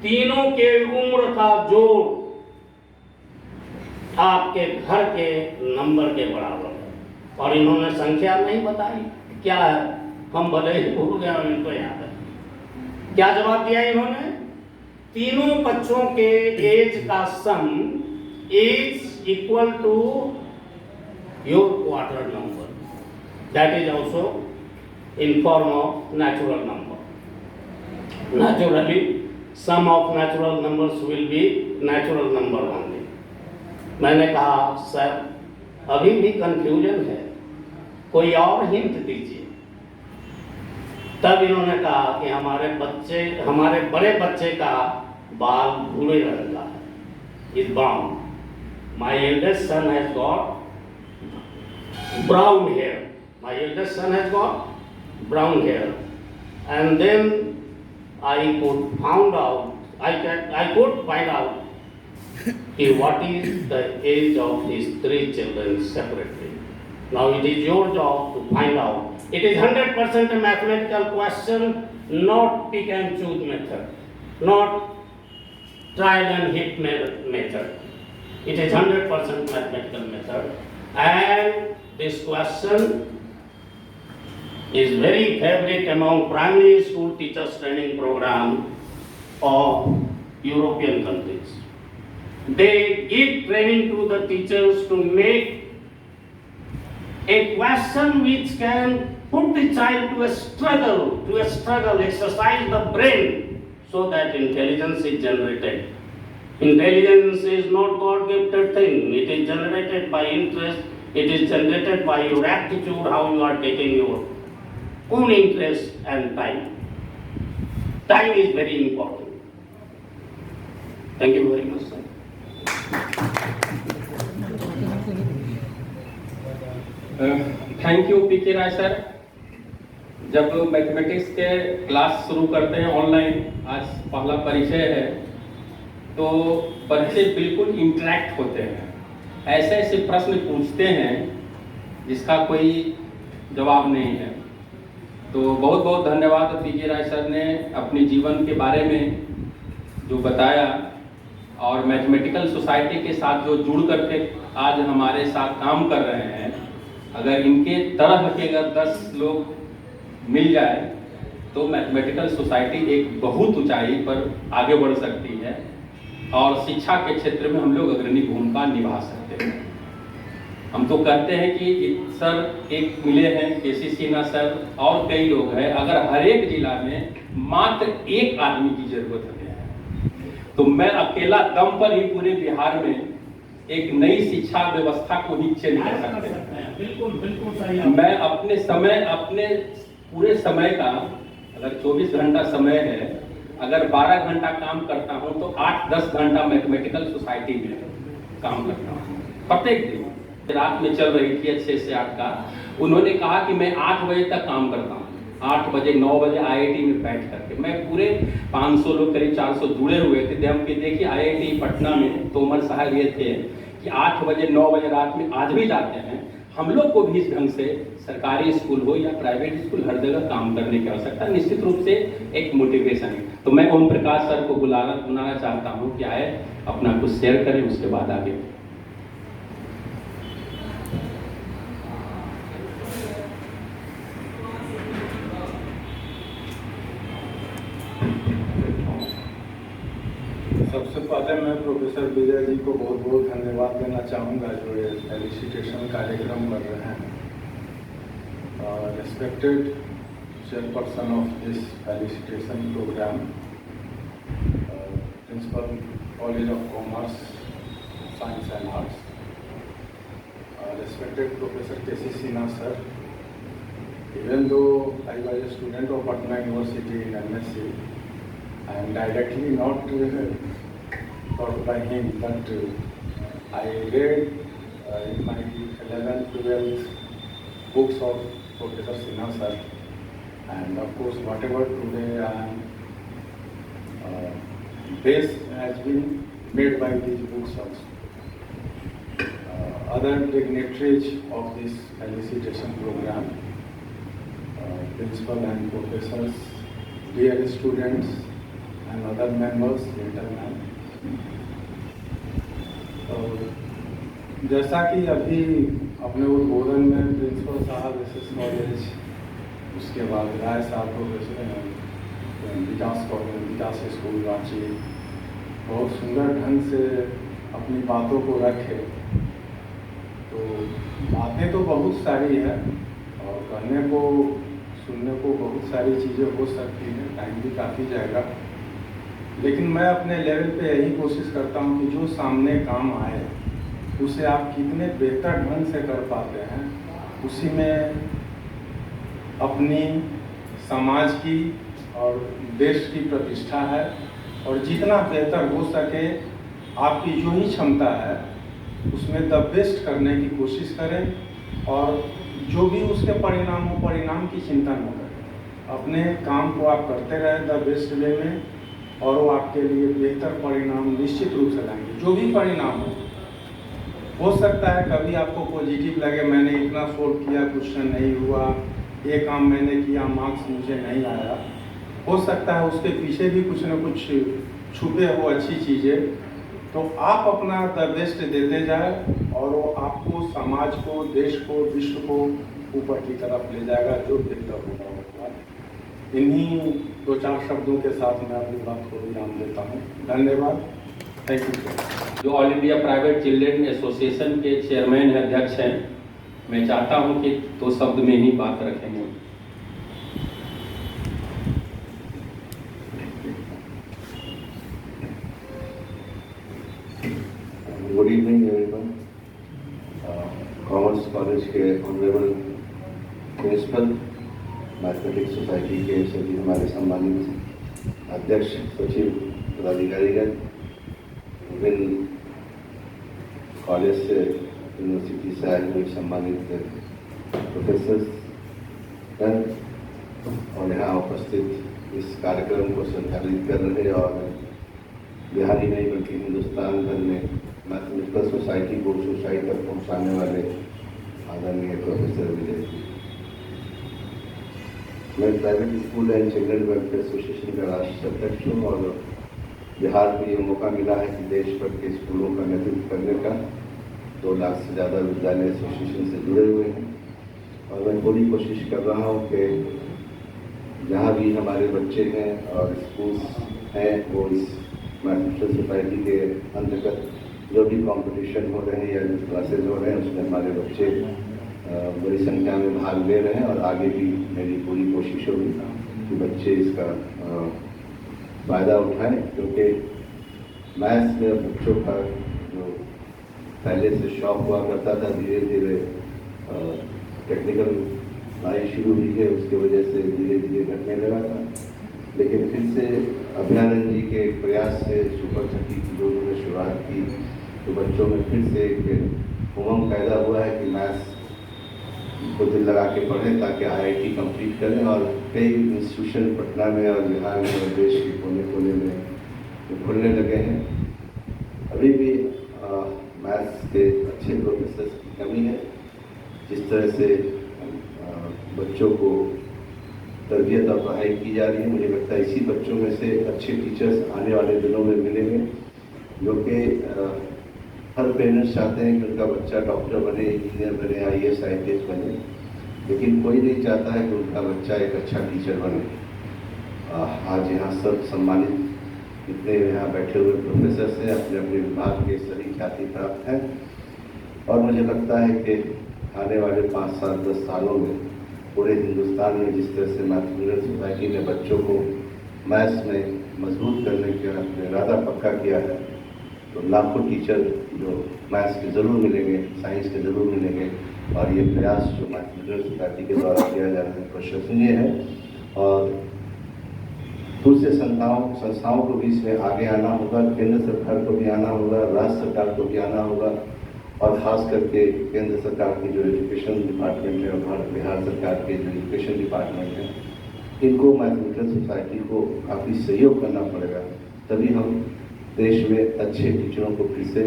तीनों के उम्र का जोड़ आपके घर के नंबर के बराबर है। और इन्होंने संख्या नहीं बताई क्या है, हम भले ही भूल गए और इनको याद है। क्या जवाब दिया इन्होंने? तीनों बच्चों के एज का sum is equal to your quarter number, that is also in form of natural number. Naturally sum of natural numbers will be natural number only. मैंने कहा सर अभी भी कंफ्यूजन है, कोई और हिंट दीजिए। तब इन्होंने कहा कि हमारे बड़े बच्चे का बाल भूरे रंग का है, is brown. My eldest son has got brown hair. My eldest son has got brown hair, and then I could find out what is the age of his 3 children separately. Now it is your job to find out. It is 100% a mathematical question, not pick and choose method, not trial and hit method. It is 100% mathematical method, and this question is very favorite among primary school teachers training program of European countries. They give training to the teachers to make a question which can put the child to a struggle, exercise the brain so that intelligence is generated. Intelligence is not God-gifted thing. It is generated by interest. It is generated by your attitude, how you are taking your own interest and time. Time is very important. Thank you very much, sir. Thank you PK Rai sir. जब mathematics के class शुरू करते हैं online, आज पहला परिचय है, तो बच्चे बिल्कुल इंटरेक्ट होते हैं, ऐसे ऐसे प्रश्न पूछते हैं जिसका कोई जवाब नहीं है। तो बहुत बहुत धन्यवाद पीके राय सर ने अपने जीवन के बारे में जो बताया, और मैथमेटिकल सोसाइटी के साथ जो जुड़ करके आज हमारे साथ काम कर रहे हैं। अगर इनके तरह के अगर 10 लोग मिल जाए तो मैथमेटिकल सोसाइटी एक बहुत ऊंचाई पर आगे बढ़ सकती है, और शिक्षा के क्षेत्र में हम लोग अग्रणी भूमिका निभा सकते हैं। हम तो कहते हैं कि सर एक मिले हैं केसी सिन्हा सर और कई लोग हैं, अगर हर एक जिला में मात्र एक आदमी की जरूरत है तो मैं अकेला दम पर ही पूरे बिहार में एक नई शिक्षा व्यवस्था को ही चेंज कर सकते हैं। बिल्कुल बिल्कुल सही। मैं अपने पूरे समय का, अगर 24 घंटा समय है, अगर 12 घंटा काम करता हूं तो 8-10 घंटा मैथमेटिकल सोसाइटी में काम करता हूं प्रत्येक दिन। रात में चल रही थी 6 से 8 का, उन्होंने कहा कि मैं 8 बजे तक काम करता हूं, 8 बजे 9 बजे आईआईटी में बैठ करके। मैं पूरे 500 लोग, करीब 400 जुड़े हुए थे। हम देखिए आईआईटी पटना में तोमर साहब ये थे कि 8 बजे 9 बजे रात में आज भी जाते हैं। हम लोग को भी इस ढंग से सरकारी स्कूल हो या प्राइवेट स्कूल, हर जगह काम करने की आवश्यकता, निश्चित रूप से एक मोटिवेशन है। तो मैं ओम प्रकाश सर को बुलाना चाहता हूँ कि आए, अपना कुछ शेयर करें, उसके बाद आगे। सबसे पहले मैं प्रोफेसर विजय जी को बहुत बहुत धन्यवाद देना चाहूँगा जो ये फेलिसिटेशन कार्यक्रम कर रहे हैं। Respected chairperson of this felicitation programme, principal college of commerce science and arts, respected professor KC Sinha sir, even though I was a student of Patna University in MSc, I am directly not taught by him, but I read in my 11th, 12th books of Professor Sinha sir, and of course whatever today I am, base has been made by these books also. Other dignitaries of this felicitation program, principal and professors, dear students and other members, gentlemen. और जैसा कि अभी अपने उद्बोधन में principal साहब S college, उसके बाद राय साहब प्रोफेसर विकास कॉलेज, विकास स्कूल रांची बहुत सुंदर ढंग से अपनी बातों को रखे। तो बातें तो बहुत सारी है और कहने को सुनने को बहुत सारी चीज़ें हो सकती हैं, टाइम भी काफ़ी जाएगा, लेकिन मैं अपने लेवल पे यही कोशिश करता हूँ कि जो सामने काम आए उसे आप कितने बेहतर ढंग से कर पाते हैं, उसी में अपनी समाज की और देश की प्रतिष्ठा है। और जितना बेहतर हो सके आपकी जो ही क्षमता है उसमें द बेस्ट करने की कोशिश करें और जो भी उसके परिणाम हो, परिणाम की चिंता न करें। अपने काम को आप करते रहें द बेस्ट वे में और वो आपके लिए बेहतर परिणाम निश्चित रूप से लाएंगे। जो भी परिणाम हो सकता है कभी आपको पॉजिटिव लगे, मैंने इतना सोल्व किया, क्वेश्चन नहीं हुआ, ये काम मैंने किया, मार्क्स मुझे नहीं आया। हो सकता है उसके पीछे भी कुछ न कुछ छुपे हो अच्छी चीज़ें, तो आप अपना द बेस्ट देते जाए और वो आपको, समाज को, देश को, विश्व को ऊपर की तरफ ले जाएगा, जो बेहतर होगा। इन्हीं दो चार शब्दों के साथ मैं अपनी बात को विराम देता हूँ। धन्यवाद, थैंक यू। जो all India private children association के चेयरमैन है, अध्यक्ष हैं, मैं चाहता हूं कि 2 शब्द में ही बात रखेंगे। Good evening everyone. Commerce college के ऑनरेबल प्रिंसिपल, मैथमेटिक्स सोसाइटी के सभी हमारे सम्मानित अध्यक्ष, सचिव, पदाधिकारीगण, विभिन्न कॉलेज से, यूनिवर्सिटी से आए हुए सम्मानित प्रोफेसर और यहाँ उपस्थित इस कार्यक्रम को संचालित कर रहे और बिहार ही नहीं बल्कि हिंदुस्तान भर में मैथमेटिकल सोसाइटी को ऊंचाई तक पहुँचाने वाले आदरणीय प्रोफेसर विजय जी। मैं private school and children welfare association का राष्ट्रीय अध्यक्ष हूँ और बिहार में ये मौका मिला है कि देश भर के स्कूलों का नेतृत्व करने का। 2 लाख से ज़्यादा विद्यालय एसोसिएशन से जुड़े हुए हैं और मैं पूरी कोशिश कर रहा हूँ कि जहाँ भी हमारे बच्चे हैं और स्कूल्स हैं वो इस मैथमेटिकल सोसाइटी के अंतर्गत जो भी कंपटीशन हो रहे हैं या जो क्लासेज हो रहे हैं उसमें हमारे बच्चे बड़ी संख्या में भाग ले रहे हैं और आगे भी मेरी पूरी कोशिश होगी कि बच्चे इसका फ़ायदा उठाएं, क्योंकि मैथ्स में बच्चों का जो पहले से शौक हुआ करता था, धीरे धीरे टेक्निकल लाइन शुरू हुई है, उसकी वजह से धीरे धीरे घटने लगा था। लेकिन फिर से अभियानंद जी के प्रयास से सुपर 30 की जो उन्होंने शुरुआत की तो बच्चों में फिर से एक उमंग पैदा हुआ है कि मैथ्स को दिल लगा के पढ़ें ताकि IIT कंप्लीट करें। और कई इंस्टीट्यूशन पटना में और बिहार में और देश के कोने कोने में खुलने लगे हैं। अभी भी मैथ्स के अच्छे प्रोफेसर की कमी है। जिस तरह से बच्चों को तरबियत और पढ़ाई की जा रही है, मुझे लगता है इसी बच्चों में से अच्छे टीचर्स आने वाले दिनों में मिलेंगे, जो कि हर पेरेंट्स चाहते हैं कि उनका बच्चा डॉक्टर बने, इंजीनियर बने, IAS IPS बने, लेकिन कोई नहीं चाहता है कि उनका बच्चा एक अच्छा टीचर बने। आज यहाँ सब सम्मानित जितने यहाँ बैठे हुए प्रोफेसर हैं अपने अपने विभाग के सभी ख्याति प्राप्त हैं और मुझे लगता है कि आने वाले 5, 7, 10 सालों में पूरे हिंदुस्तान में जिस तरह से मैथमेटिकल सोसाइटी ने बच्चों को मैथ्स में मजबूत करने का इरादा पक्का किया है, तो लाखों टीचर जो मैथ्स के ज़रूर मिलेंगे, साइंस के ज़रूर मिलेंगे। और ये प्रयास जो मैथमेटिकल सोसाइटी के द्वारा किया जा रहा है प्रशंसनीय है और दूसरे संस्थाओं को भी इसमें आगे आना होगा। केंद्र सरकार को भी आना होगा, राज्य सरकार को भी आना होगा और ख़ास करके केंद्र सरकार की जो एजुकेशन डिपार्टमेंट है और बिहार सरकार के जो एजुकेशन डिपार्टमेंट है, इनको मैथमेटिकल सोसाइटी को काफ़ी सहयोग करना पड़ेगा, तभी हम देश में अच्छे टीचरों को फिर से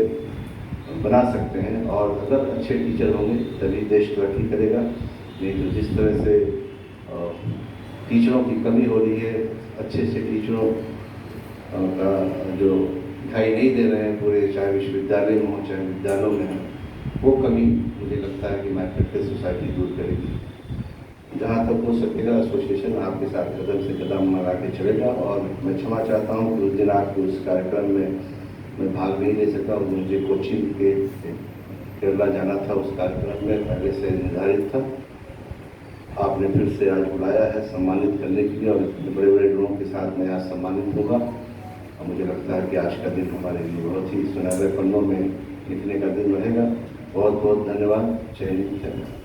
बना सकते हैं। और अगर अच्छे टीचर होंगे तभी देश तरक्की करेगा। नहीं तो जिस तरह से टीचरों की कमी हो रही है, अच्छे से टीचरों का जो दिखाई नहीं दे रहे हैं पूरे, चाहे विश्वविद्यालय में हो चाहे विद्यालयों में हो, वो कमी मुझे लगता है कि मैथमेटिक्स सोसाइटी दूर करेगी। जहाँ तक हो सकेगा एसोसिएशन आपके साथ कदम से कदम मिला के चलेगा। और मैं क्षमा चाहता हूँ कि उस दिन आपके उस कार्यक्रम में मैं भाग नहीं ले सका। मुझे कोचिंग के केरला जाना था, उस कार्यक्रम में पहले से निर्धारित था। आपने फिर से आज बुलाया है सम्मानित करने के लिए, और इतने बड़े बड़े लोगों के साथ मैं आज सम्मानित होगा। और मुझे लगता है कि आज का दिन हमारे लिए बहुत ही सुनहरे पन्नों में लिखने का दिन रहेगा। बहुत बहुत धन्यवाद। जय हिंद, जय भारत।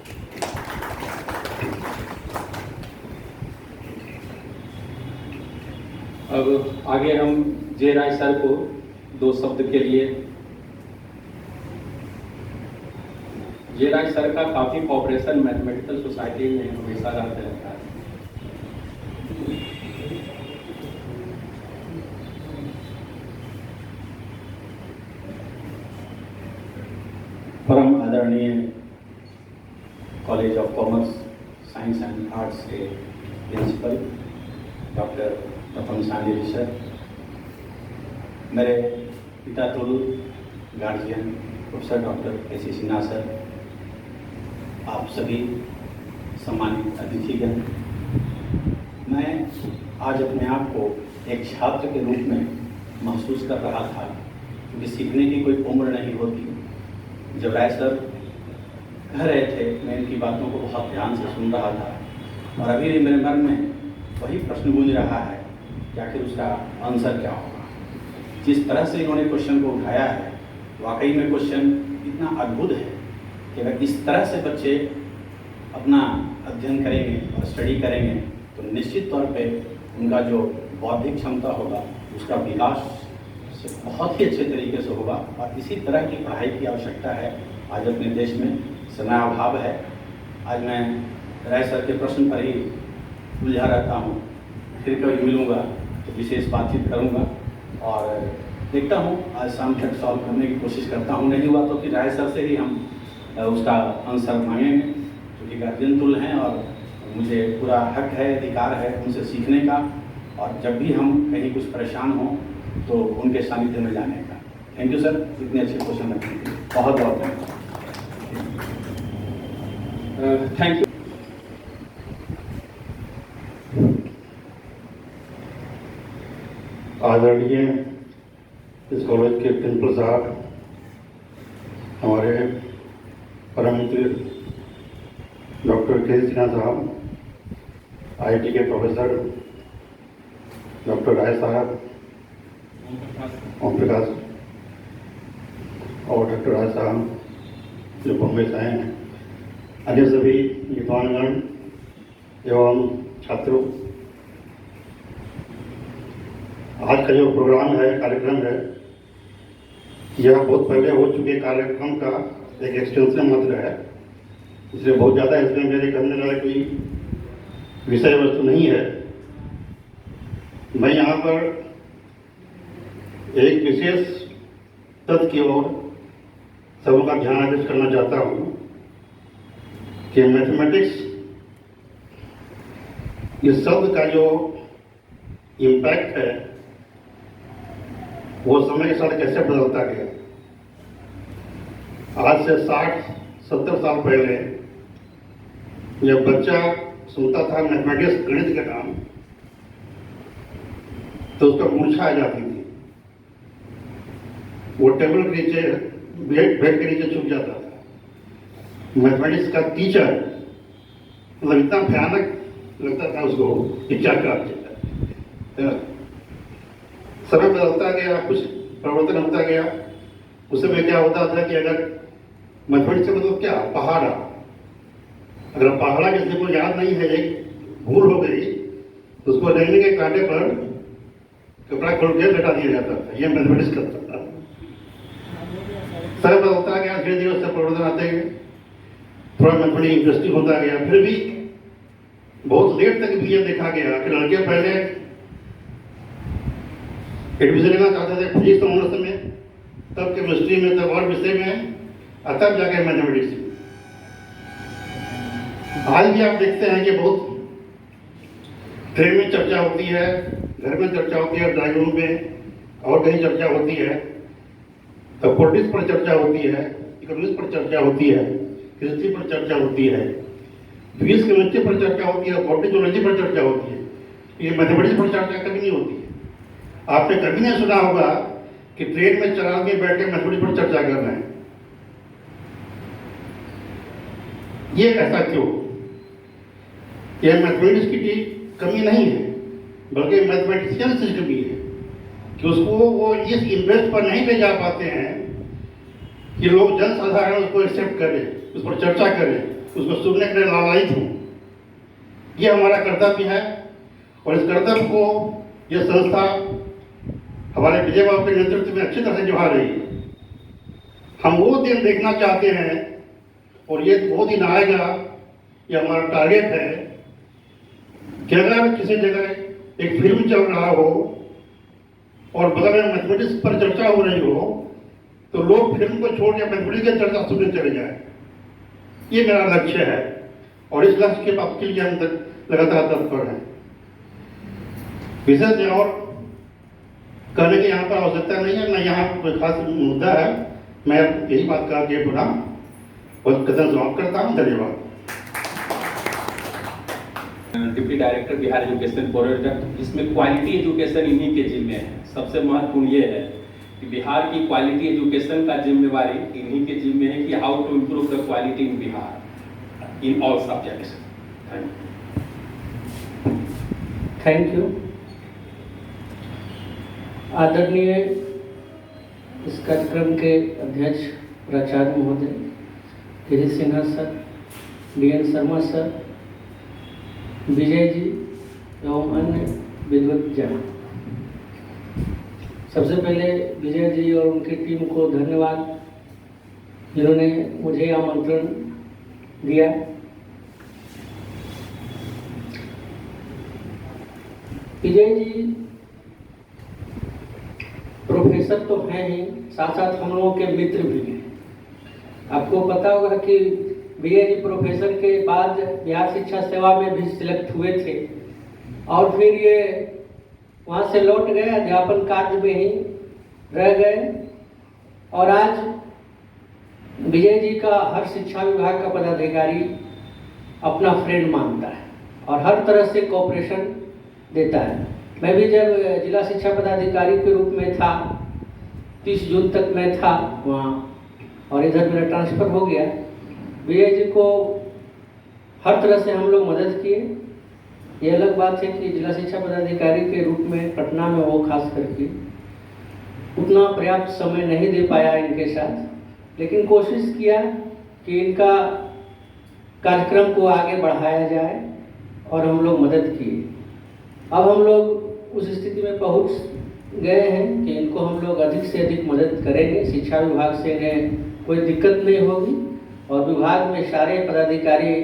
अब आगे हम जे राय सर को 2 शब्द के लिए। जे राय सर का काफी कॉपरेशन मैथमेटिकल सोसाइटी में हमेशा रहता है। परम आदरणीय college of commerce science and arts के प्रिंसिपल डॉक्टर रतन सांडेरी सर, मेरे पिता तुल guardian professor doctor AC Sinha sir, आप सभी सम्मानित अतिथिगण, मैं आज अपने आप को एक छात्र के रूप में महसूस कर रहा था, क्योंकि सीखने की कोई उम्र नहीं होती। जब राय सर कह रहे थे, मैं इनकी बातों को बहुत ध्यान से सुन रहा था, और अभी भी मेरे मन में वही प्रश्न गूंज रहा है कि आखिर उसका आंसर क्या होगा। जिस तरह से इन्होंने क्वेश्चन को उठाया है, वाकई में क्वेश्चन इतना अद्भुत है कि अगर इस तरह से बच्चे अपना अध्ययन करेंगे और स्टडी करेंगे तो निश्चित तौर पे उनका जो बौद्धिक क्षमता होगा उसका विकास से बहुत ही अच्छे तरीके से होगा। और इसी तरह की पढ़ाई की आवश्यकता है। आज अपने देश में समयाभाव है। आज मैं राय सर के प्रश्न पर ही उलझा रहता हूँ। फिर कभी मिलूँगा तो विशेष बातचीत करूँगा और देखता हूँ, आज शाम तक सॉल्व करने की कोशिश करता हूँ। नहीं हुआ तो फिर राय सर से ही हम उसका आंसर मांगेंगे, क्योंकि गार्जियन तुल हैं और मुझे पूरा हक है, अधिकार है उनसे सीखने का। और जब भी हम कहीं कुछ परेशान हों तो उनके सानिध्य में जाने का। थैंक यू सर, इतने अच्छे क्वेश्चन रखने के लिए बहुत बहुत धन्यवाद। Thank you. आदरणीय इस कॉलेज के प्रिंसिपल साहब, हमारे परम मित्र डॉक्टर के सिन्हा साहब, आईटी के प्रोफेसर डॉक्टर राय साहब, ओम प्रकाश और डॉक्टर राय साहब जो बॉम्बे से आए हैं, अन्य सभी विद्वानगण एवं छात्रों, आज का जो प्रोग्राम है, कार्यक्रम है, यह बहुत पहले हो चुके कार्यक्रम का एक एक्सटेंशन मात्र है, इसलिए बहुत ज़्यादा इसमें मेरे करने वाला कोई विषय वस्तु नहीं है। मैं यहाँ पर एक विशेष तथ्य की ओर सबों का ध्यान आकर्षित करना चाहता हूँ कि मैथमेटिक्स इस शब्द का जो इम्पैक्ट है वो समय के साथ कैसे बदलता गया। आज से 60-70 साल पहले जब बच्चा सुनता था मैथमेटिक्स गणित का नाम तो उसका मूर्छा आ जाती थी, वो टेबल के नीचे बेड के नीचे छुप जाता था। मैथमेटिक्स का टीचर मतलब इतना भयानक लगता था उसको कि क्या कर। समय बदलता गया, कुछ परिवर्तन होता गया। उस समय क्या होता था कि अगर मैथमेटिक्स से मतलब क्या, पहाड़ा, अगर पहाड़ा किसी को याद नहीं है, एक भूल हो गई तो उसको रेंगने के कांटे पर कपड़ा खोल के लटा दिया जाता था। यह मैथमेटिक्स करता था। समय बदलता गया, धीरे धीरे उससे परिवर्तन आते गए, थोड़ा मैथमेटिक्स इंटरेस्टिंग होता गया। फिर भी बहुत लेट तक भी यह देखा गया कि लड़के पहले एडमिशन लेना चाहते थे फिजिक्स ऑनर्स में, तब केमिस्ट्री में, तब और विषय में, तब जाके मैथमेटिक्स में। आज भी आप देखते हैं कि बहुत ट्रेन में चर्चा होती है, घर में चर्चा होती है, ड्राइंग रूम में, और कहीं चर्चा होती है तो पॉलिटिक्स पर चर्चा होती है, इकोनॉमिक्स पर चर्चा होती है, हिस्ट्री पर चर्चा होती है, फिजिक्स केमिस्ट्री पर चर्चा होती है, बॉटनी पर चर्चा होती है। ये मैथमेटिक्स पर चर्चा कभी नहीं होती है। आपने कभी नहीं सुना होगा कि ट्रेन में 4 आदमी बैठ के मैथमेटिक्स पर चर्चा कर रहे हैं। ये ऐसा क्यों? यह मैथमेटिक्स की कमी नहीं है, बल्कि मैथमेटिशियंस की कमी है कि उसको वो इस इंटरेस्ट पर नहीं ले जा पाते हैं कि लोग जन साधारण उसको एक्सेप्ट करें, उस पर चर्चा करें, उसको सुनने के लिए लालायित हों। ये हमारा कर्तव्य है और इस कर्तव्य को यह संस्था हमारे विजय बाबू के नेतृत्व में अच्छी तरह से निभा रही है। हम वो दिन देखना चाहते हैं और ये वो दिन आएगा, ये हमारा टारगेट है कि अगर किसी जगह एक फिल्म चल रहा हो और बगल में मैथमेटिक्स पर चर्चा हो रही हो तो लोग फिल्म को छोड़ के मैथमेटिक्स की चर्चा सुनने चले जाए। ये मेरा लक्ष्य है और इस लक्ष्य के प्राप्ति के लिए हम लगातार तत्पर हैं। विशेष में और कहने की यहाँ पर आवश्यकता नहीं है, न यहाँ कोई खास मुद्दा है। मैं यही बात कहा कि पुनः बहुत कथन समाप्त करता हूँ। धन्यवाद। Deputy director Bihar education project, इसमें क्वालिटी एजुकेशन इन्हीं के जिम्मे है। सबसे महत्वपूर्ण ये है कि बिहार की क्वालिटी एजुकेशन का जिम्मेवारी इन्हीं के जिम्मे है कि how to improve the quality in Bihar in all subjects. Thank you. आदरणीय इस कार्यक्रम के अध्यक्ष प्राचार्य महोदय के Sinha sir, DN Sharma sir, Vijay ji एवं अन्य विद्वत जन, सबसे पहले विजय जी और उनकी टीम को धन्यवाद जिन्होंने मुझे आमंत्रण दिया। विजय जी प्रोफेसर तो हैं ही, साथ साथ हम लोगों के मित्र भी हैं। आपको पता होगा कि विजय जी प्रोफेसर के बाद बिहार शिक्षा सेवा में भी सिलेक्ट हुए थे और फिर ये वहाँ से लौट गए, अध्यापन कार्य में ही रह गए और आज विजय जी का हर शिक्षा विभाग का पदाधिकारी अपना फ्रेंड मानता है और हर तरह से कोऑपरेशन देता है। मैं भी जब जिला शिक्षा पदाधिकारी के रूप में था, 30 जून तक मैं था वहाँ और इधर मेरा ट्रांसफ़र हो गया। विजय जी को हर तरह से हम लोग मदद किए। ये अलग बात है कि जिला शिक्षा पदाधिकारी के रूप में पटना में वो खास करके उतना पर्याप्त समय नहीं दे पाया इनके साथ, लेकिन कोशिश किया कि इनका कार्यक्रम को आगे बढ़ाया जाए और हम लोग मदद किए। अब हम लोग उस स्थिति में पहुंच गए हैं कि इनको हम लोग अधिक से अधिक मदद करेंगे। शिक्षा विभाग से इन्हें कोई दिक्कत नहीं होगी और विभाग में सारे पदाधिकारी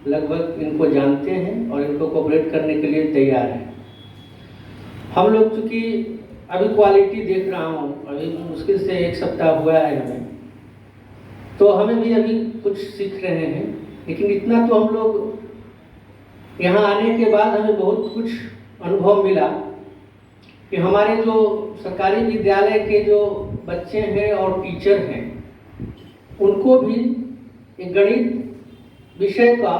लगभग इनको जानते हैं और इनको कोऑपरेट करने के लिए तैयार हैं। हम लोग चूँकि अभी क्वालिटी देख रहा हूँ, अभी मुश्किल से 1 सप्ताह हुआ है हमें, तो हमें भी अभी कुछ सीख रहे हैं, लेकिन इतना तो हम लोग यहाँ आने के बाद हमें बहुत कुछ अनुभव मिला कि हमारे जो सरकारी विद्यालय के जो बच्चे हैं और टीचर हैं उनको भी एक गणित विषय का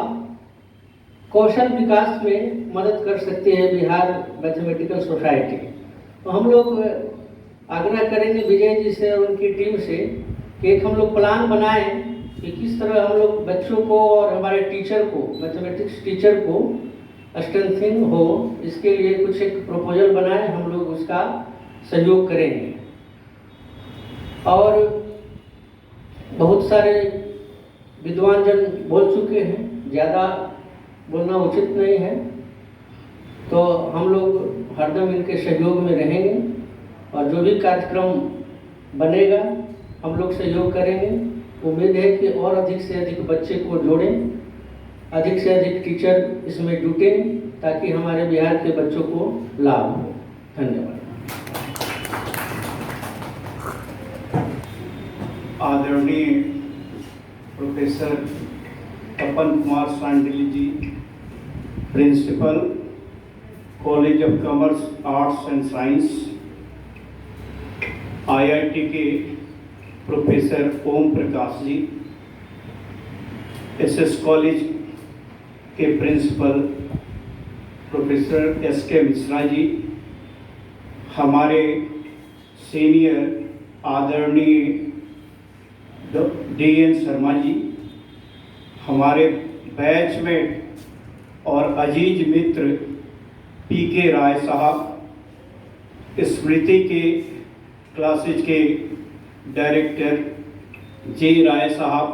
कौशल विकास में मदद कर सकती है बिहार मैथमेटिकल सोसाइटी। तो हम लोग आग्रह करेंगे विजय जी से और उनकी टीम से कि एक हम लोग प्लान बनाएं कि किस तरह हम लोग बच्चों को और हमारे टीचर को, मैथमेटिक्स टीचर को स्ट्रेंथिंग हो, इसके लिए कुछ एक प्रपोजल बनाए, हम लोग उसका सहयोग करेंगे। और बहुत सारे विद्वान जन बोल चुके हैं, ज़्यादा बोलना उचित नहीं है, तो हम लोग हरदम इनके सहयोग में रहेंगे और जो भी कार्यक्रम बनेगा हम लोग सहयोग करेंगे। उम्मीद है कि और अधिक से अधिक बच्चे को जोड़ें, अधिक से अधिक टीचर इसमें जुटें ताकि हमारे बिहार के बच्चों को लाभ हो। धन्यवाद। आदरणीय professor Tapan Kumar Sandil ji, principal college of commerce arts and science, IIT के professor Om Prakash ji, SS college के principal professor SK Mishra ji, हमारे सीनियर आदरणीय DN शर्मा जी, हमारे बैचमेट और अजीज मित्र PK राय साहब, स्मृति के क्लासेज के डायरेक्टर J राय साहब,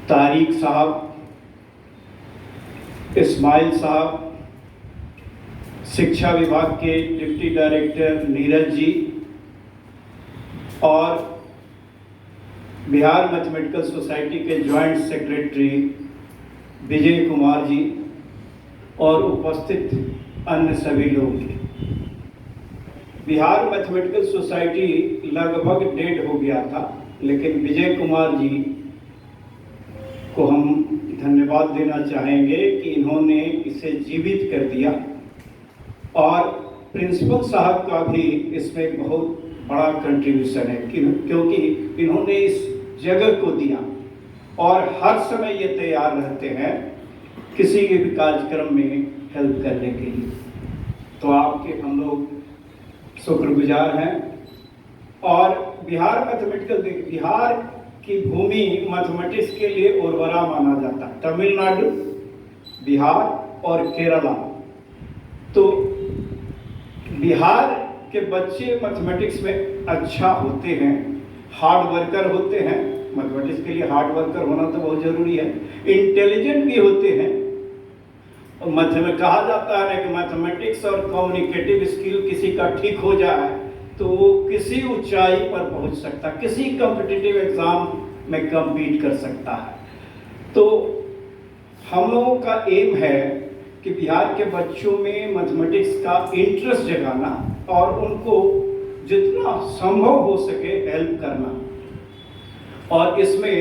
तारिक साहब, इस्माइल साहब, शिक्षा विभाग के डिप्टी डायरेक्टर नीरज जी और बिहार मैथमेटिकल सोसाइटी के जॉइंट सेक्रेटरी विजय कुमार जी और उपस्थित अन्य सभी लोग। बिहार मैथमेटिकल सोसाइटी लगभग डेड हो गया था, लेकिन विजय कुमार जी को हम धन्यवाद देना चाहेंगे कि इन्होंने इसे जीवित कर दिया और प्रिंसिपल साहब का भी इसमें बहुत बड़ा कंट्रीब्यूशन है क्योंकि इन्होंने इस जगह को दिया और हर समय ये तैयार रहते हैं किसी के भी कार्यक्रम में हेल्प करने के लिए। तो आपके हम लोग शुक्रगुजार हैं। और बिहार की भूमि मैथमेटिक्स के लिए उर्वरा माना जाता है। तमिलनाडु, बिहार और केरला, तो बिहार के बच्चे मैथमेटिक्स में अच्छा होते हैं, हार्ड वर्कर होते हैं। मैथमेटिक्स के लिए हार्ड वर्कर होना तो बहुत ज़रूरी है। इंटेलिजेंट भी होते हैं। और में कहा जाता है कि मैथमेटिक्स और कम्युनिकेटिव स्किल किसी का ठीक हो जाए तो वो किसी ऊंचाई पर पहुंच सकता है, किसी कॉम्पिटिटिव एग्जाम में compete कर सकता है। तो हम लोगों का एम है कि बिहार के बच्चों में मैथमेटिक्स का इंटरेस्ट जगाना और उनको जितना संभव हो सके हेल्प करना। और इसमें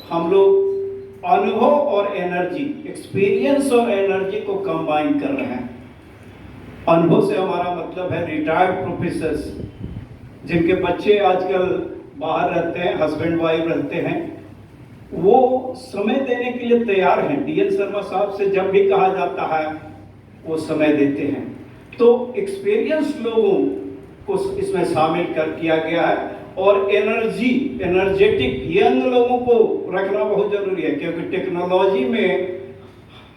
हम लोग अनुभव और एनर्जी, एक्सपीरियंस और एनर्जी को कंबाइन कर रहे हैं। अनुभव से हमारा मतलब है रिटायर्ड प्रोफेसर्स जिनके बच्चे आजकल बाहर रहते हैं, हस्बैंड वाइफ रहते हैं, वो समय देने के लिए तैयार हैं। DN शर्मा साहब से जब भी कहा जाता है वो समय देते हैं। तो एक्सपीरियंस लोगों को इसमें शामिल किया गया है और एनर्जेटिक यंग लोगों को रखना बहुत जरूरी है क्योंकि टेक्नोलॉजी में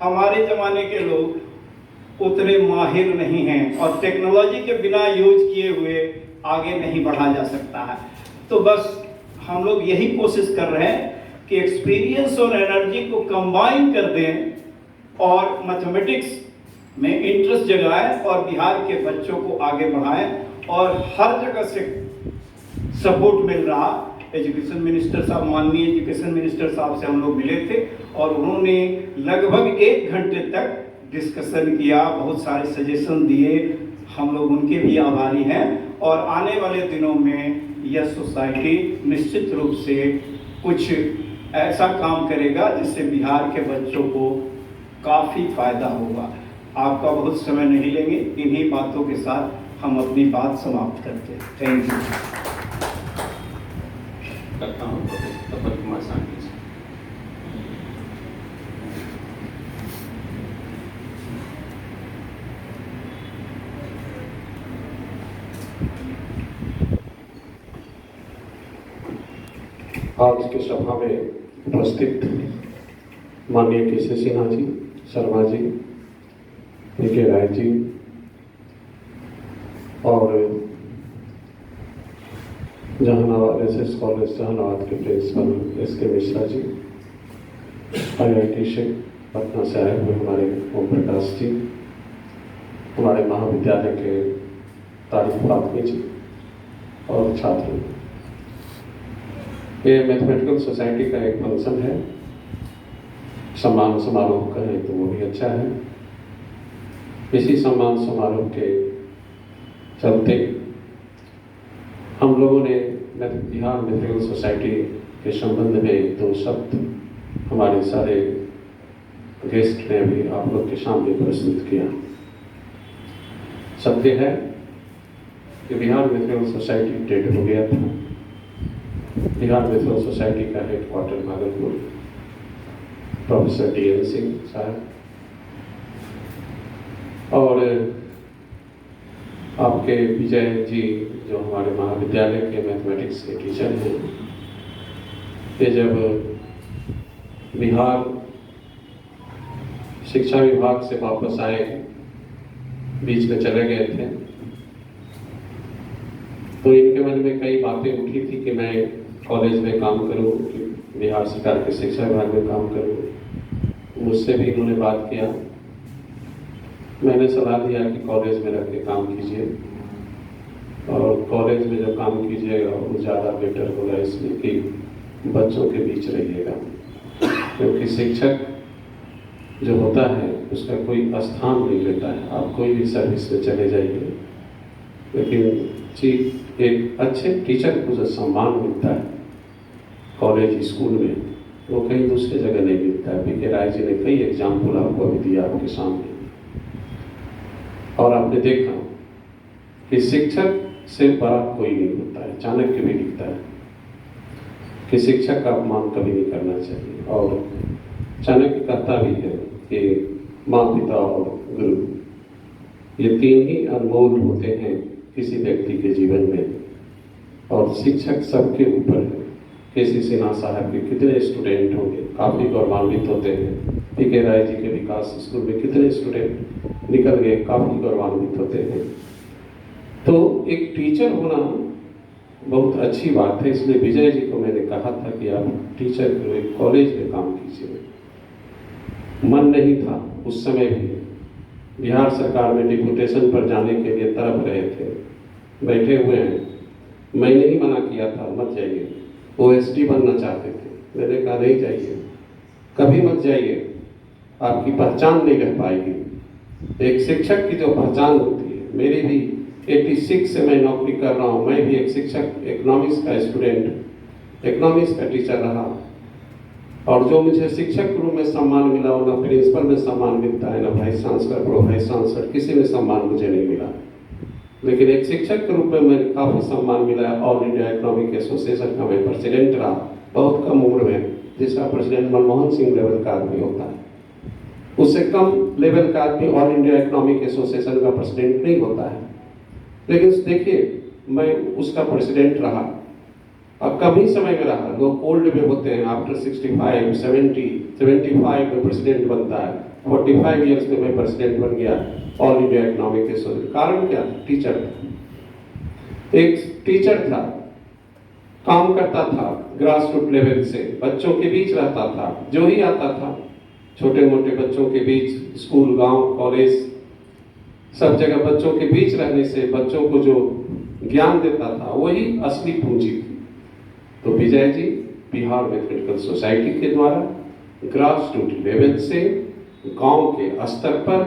हमारे ज़माने के लोग उतने माहिर नहीं हैं और टेक्नोलॉजी के बिना यूज किए हुए आगे नहीं बढ़ा जा सकता है। तो बस हम लोग यही कोशिश कर रहे हैं कि एक्सपीरियंस और एनर्जी को कंबाइन कर दें और मैथमेटिक्स में इंटरेस्ट जगाएं और बिहार के बच्चों को आगे बढ़ाएं। और हर जगह से सपोर्ट मिल रहा। एजुकेशन मिनिस्टर साहब, माननीय एजुकेशन मिनिस्टर साहब से हम लोग मिले थे और उन्होंने लगभग 1 घंटे तक डिस्कशन किया, बहुत सारे सजेशन दिए। हम लोग उनके भी आभारी हैं और आने वाले दिनों में यह सोसाइटी निश्चित रूप से कुछ ऐसा काम करेगा जिससे बिहार के बच्चों को काफ़ी फायदा होगा। आपका बहुत समय नहीं लेंगे, इन्हीं बातों के साथ हम अपनी बात समाप्त करते हैं। Thank you. करता हूँ प्रोफेसर तपन कुमार सांडी से। आज की सभा में उपस्थित माननीय KC सिन्हा जी, शर्मा जी, PK राय जी और जहानाबाद SS कॉलेज जहानाबाद के प्रिंसिपल SK मिश्रा जी, IIT से पटना से आए हुए हमारे ओम प्रकाश जी, हमारे महाविद्यालय के तारिक फातमी जी और छात्र। ये मैथमेटिकल सोसाइटी का एक फंक्शन है, सम्मान समारोह कहें तो वो भी अच्छा है। इसी सम्मान समारोह के चलते हम लोगों ने बिहार मैथमेटिकल सोसाइटी के संबंध में 2 शब्द हमारे सारे गेस्ट ने भी आप लोग के सामने प्रस्तुत किया। सत्य है कि बिहार मिथुन सोसाइटी डेड हो गया था। बिहार मिथुन सोसाइटी का headquarter Bhagalpur, professor DN Singh साहब, और आपके विजय जी जो हमारे महाविद्यालय के मैथमेटिक्स के टीचर हैं, ये जब बिहार शिक्षा विभाग से वापस आए, बीच में चले गए थे, तो इनके मन में कई बातें उठी थी कि मैं कॉलेज में काम करूं, कि बिहार सरकार के शिक्षा विभाग में काम करूं। मुझसे भी इन्होंने बात किया। मैंने सलाह दिया कि कॉलेज में रह के काम कीजिए, और कॉलेज में जब काम कीजिएगा वो ज़्यादा बेटर होगा, इसलिए कि बच्चों के बीच रहिएगा, क्योंकि शिक्षक जो होता है उसका कोई स्थान नहीं लेता है। आप कोई भी सर्विस में चले जाइए, लेकिन एक अच्छे टीचर को जो सम्मान मिलता है कॉलेज स्कूल में, वो कहीं दूसरी जगह नहीं मिलता है। PK राय जी ने कई एग्जाम्पल आपको अभी दिया आपके सामने, और आपने देखा कि शिक्षक से बड़ा कोई नहीं होता है। चाणक्य भी लिखता है कि शिक्षक का अपमान कभी नहीं करना चाहिए, और चाणक्य कहता भी है कि माँ, पिता और गुरु, ये तीन ही अनमोल होते हैं किसी व्यक्ति के जीवन में, और शिक्षक सबके ऊपर है। KC सिन्हा साहब के कितने स्टूडेंट होंगे, काफ़ी गौरवान्वित होते हैं। PK राय जी के विकास स्कूल में कितने स्टूडेंट निकल गए, काफ़ी गौरवान्वित होते हैं। तो एक टीचर होना बहुत अच्छी बात है, इसलिए विजय जी को मैंने कहा था कि आप टीचर के कॉलेज में काम कीजिए। मन नहीं था उस समय भी, बिहार सरकार में डिप्यूटेशन पर जाने के लिए तड़प रहे थे, बैठे हुए हैं। मैंने ही मना किया था मत जाइए, OSD बनना चाहते थे। मैंने कहा नहीं जाइए, कभी मत जाइए, आपकी पहचान नहीं रह पाएगी। एक शिक्षक की जो पहचान होती है, मेरी भी 86 से मैं नौकरी कर रहा हूँ, मैं भी एक शिक्षक, इकोनॉमिक्स का स्टूडेंट, इकोनॉमिक्स का टीचर रहा, और जो मुझे शिक्षक के रूप में सम्मान मिला, और ना प्रिंसिपल में सम्मान मिलता है, ना vice chancellor, pro vice chancellor, किसी में सम्मान मुझे नहीं मिला। लेकिन एक शिक्षक के रूप में मैंने काफ़ी सम्मान मिला। ऑल इंडिया इकोनॉमिक एसोसिएशन का मैं प्रेसिडेंट रहा, बहुत कम उम्र में, जिसका प्रेसिडेंट मनमोहन सिंह लेवल का आदमी होता है। उससे कम लेवल का आदमी ऑल इंडिया इकोनॉमिक एसोसिएशन का प्रेसिडेंट नहीं होता है। लेकिन देखिए, मैं उसका प्रेसिडेंट रहा। अब कभी समय में रहा, लोग ओल्ड में होते हैं, आफ्टर 65, 70, 75 में प्रेसिडेंट बनता है। 45 ईयर्स में मैं प्रेसिडेंट बन गया ऑल इंडिया इकोनॉमिक एसोसिएशन। कारण क्या था? टीचर था, एक टीचर था, काम करता था ग्रास रूट लेवल से, बच्चों के बीच रहता था, जो ही आता था छोटे मोटे बच्चों के बीच, स्कूल, गांव, कॉलेज, सब जगह बच्चों के बीच रहने से बच्चों को जो ज्ञान देता था वही असली पूंजी थी। तो विजय जी बिहार मैथमेटिकल सोसाइटी के द्वारा ग्रास रूट लेवल से गांव के स्तर पर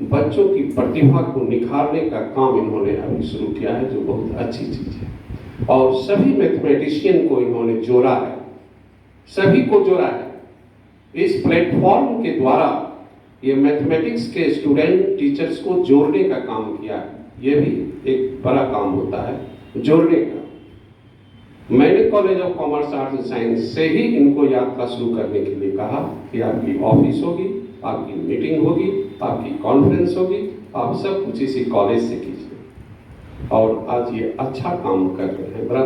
बच्चों की प्रतिभा को निखारने का काम इन्होंने अभी शुरू किया है, जो बहुत अच्छी चीज़ है। और सभी मैथमेटिशियन को इन्होंने जोड़ा है, सभी को जोड़ा है। इस प्लेटफॉर्म के द्वारा ये मैथमेटिक्स के स्टूडेंट टीचर्स को जोड़ने का काम किया है। ये भी एक बड़ा काम होता है, जोड़ने का। मैंने college of commerce arts and science से ही इनको यात्रा शुरू करने के लिए कहा कि आपकी ऑफिस होगी, आपकी मीटिंग होगी, आपकी कॉन्फ्रेंस होगी, आप सब कुछ इसी कॉलेज से कीजिए। और आज ये अच्छा काम कर रहे हैं, बड़ा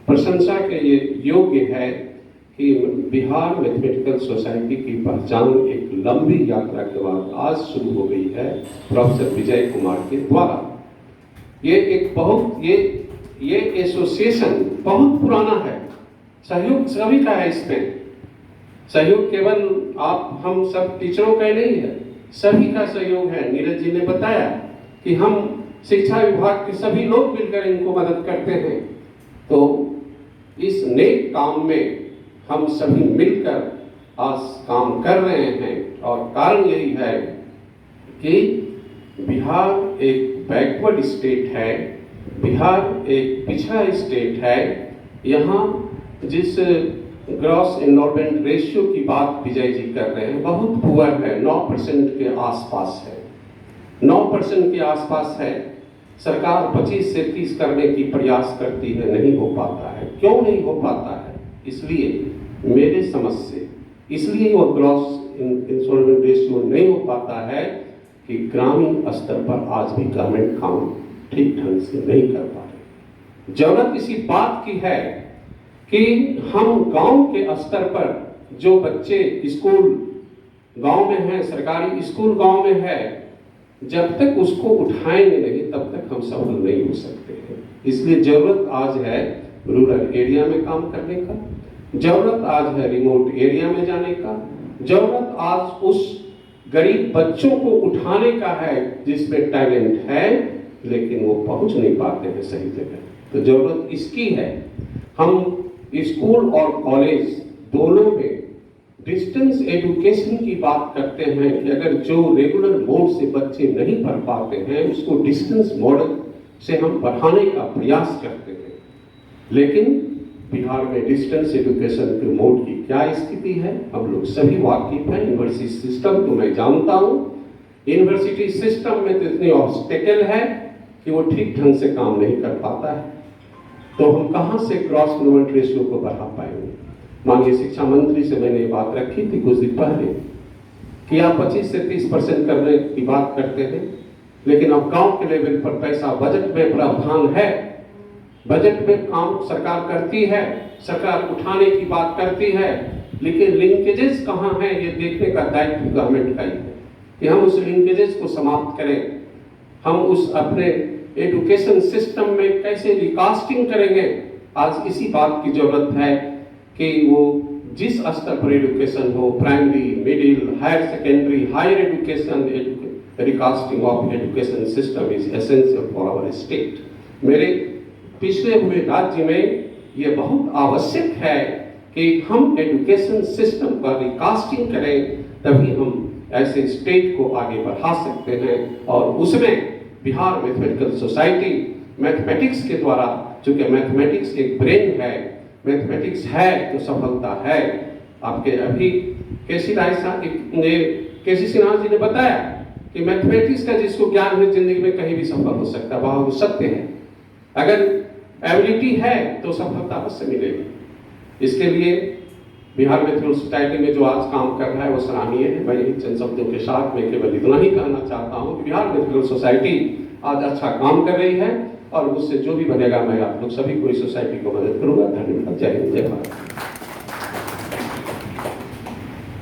प्रशंसा के ये योग्य है कि बिहार मैथमेटिकल सोसाइटी की पहचान एक लंबी यात्रा के बाद आज शुरू हो गई है प्रोफेसर विजय कुमार के द्वारा। ये एक बहुत ये एसोसिएशन बहुत पुराना है, सहयोग सभी का है। इसमें सहयोग केवल आप हम सब टीचरों का ही नहीं है, सभी का सहयोग है। नीरज जी ने बताया कि हम शिक्षा विभाग के सभी लोग मिलकर इनको मदद करते हैं। तो इस नेक काम में हम सभी मिलकर आज काम कर रहे हैं, और कारण यही है कि बिहार एक बैकवर्ड स्टेट है, बिहार एक पिछड़ा स्टेट है। यहाँ जिस ग्रॉस एनरोलमेंट रेशियो की बात विजय जी कर रहे हैं, बहुत पुअर है, 9% के आसपास है, 9% के आसपास है। सरकार 25 से 30 करने की प्रयास करती है, नहीं हो पाता है। क्यों नहीं हो पाता है? इसलिए मेरे समझ से इसलिए वो ग्रॉस इंसॉल्वेंट रेशियो नहीं हो पाता है कि ग्रामीण स्तर पर आज भी गवर्नमेंट काम ठीक ढंग से नहीं कर पा रहे। जरूरत इसी बात की है कि हम गांव के स्तर पर जो बच्चे स्कूल गांव में हैं, सरकारी स्कूल गांव में है, जब तक उसको उठाएंगे नहीं तब तक हम सफल नहीं हो सकते हैं। इसलिए जरूरत आज है रूरल एरिया में काम करने का, जरूरत आज है रिमोट एरिया में जाने का, जरूरत आज उस गरीब बच्चों को उठाने का है जिसमें टैलेंट है लेकिन वो पहुंच नहीं पाते हैं सही जगह। तो जरूरत इसकी है, हम स्कूल और कॉलेज दोनों में डिस्टेंस एजुकेशन की बात करते हैं कि अगर जो रेगुलर मोड से बच्चे नहीं पढ़ पाते हैं उसको डिस्टेंस मॉडल से हम बढ़ाने का प्रयास करते हैं। लेकिन बिहार में डिस्टेंस एजुकेशन के मोड की क्या स्थिति है हम लोग सभी वाकिफ हैं। यूनिवर्सिटी सिस्टम तो मैं जानता हूँ, यूनिवर्सिटी सिस्टम में तो इतनी ऑब्स्टेकल है कि वो ठीक ढंग से काम नहीं कर पाता है। तो हम कहाँ से क्रॉस इनरोलमेंट रेशियो को बढ़ा पाएंगे? माननीय शिक्षा मंत्री से मैंने ये बात रखी थी कुछ दिन पहले कि आप 25 से 30% करने की बात करते हैं, लेकिन अब गांव के लेवल पर पैसा बजट में प्रावधान है, बजट में काम सरकार करती है, सरकार उठाने की बात करती है, लेकिन लिंकेजेस कहाँ हैं ये देखने का दायित्व गवर्नमेंट का ही है कि हम उस लिंकेजेस को समाप्त करें। हम उस अपने एजुकेशन सिस्टम में कैसे रिकास्टिंग करेंगे, आज इसी बात की जरूरत है कि वो जिस स्तर पर एजुकेशन हो, primary, middle, higher secondary, higher education, recasting of education system is essential for our state. मेरे पिछले हुए राज्य में ये बहुत आवश्यक है कि हम एजुकेशन सिस्टम का रिकास्टिंग करें, तभी हम ऐसे स्टेट को आगे बढ़ा सकते हैं। और उसमें बिहार मैथमेटिकल सोसाइटी मैथमेटिक्स के द्वारा, चूंकि मैथमेटिक्स एक ब्रेन है, मैथमेटिक्स है तो सफलता है। आपके अभी केसी सिन्हा जी ने बताया कि मैथमेटिक्स का जिसको ज्ञान है जिंदगी में कहीं भी सफल हो सकता है, वह सत्य है। अगर एबिलिटी है तो सफलता अवश्य मिलेगी। इसके लिए बिहार मैथमेटिकल सोसाइटी में जो आज काम कर रहा है वो सराहनीय है। मैं यही चंद शब्दों के साथ मैं केवल इतना ही कहना चाहता हूँ कि बिहार मैथमेटिकल सोसाइटी आज अच्छा काम कर रही है और उससे जो भी बनेगा मैं आप लोग सभी को इस सोसाइटी को मदद करूंगा। धन्यवाद। जय हिंद, जय भारत।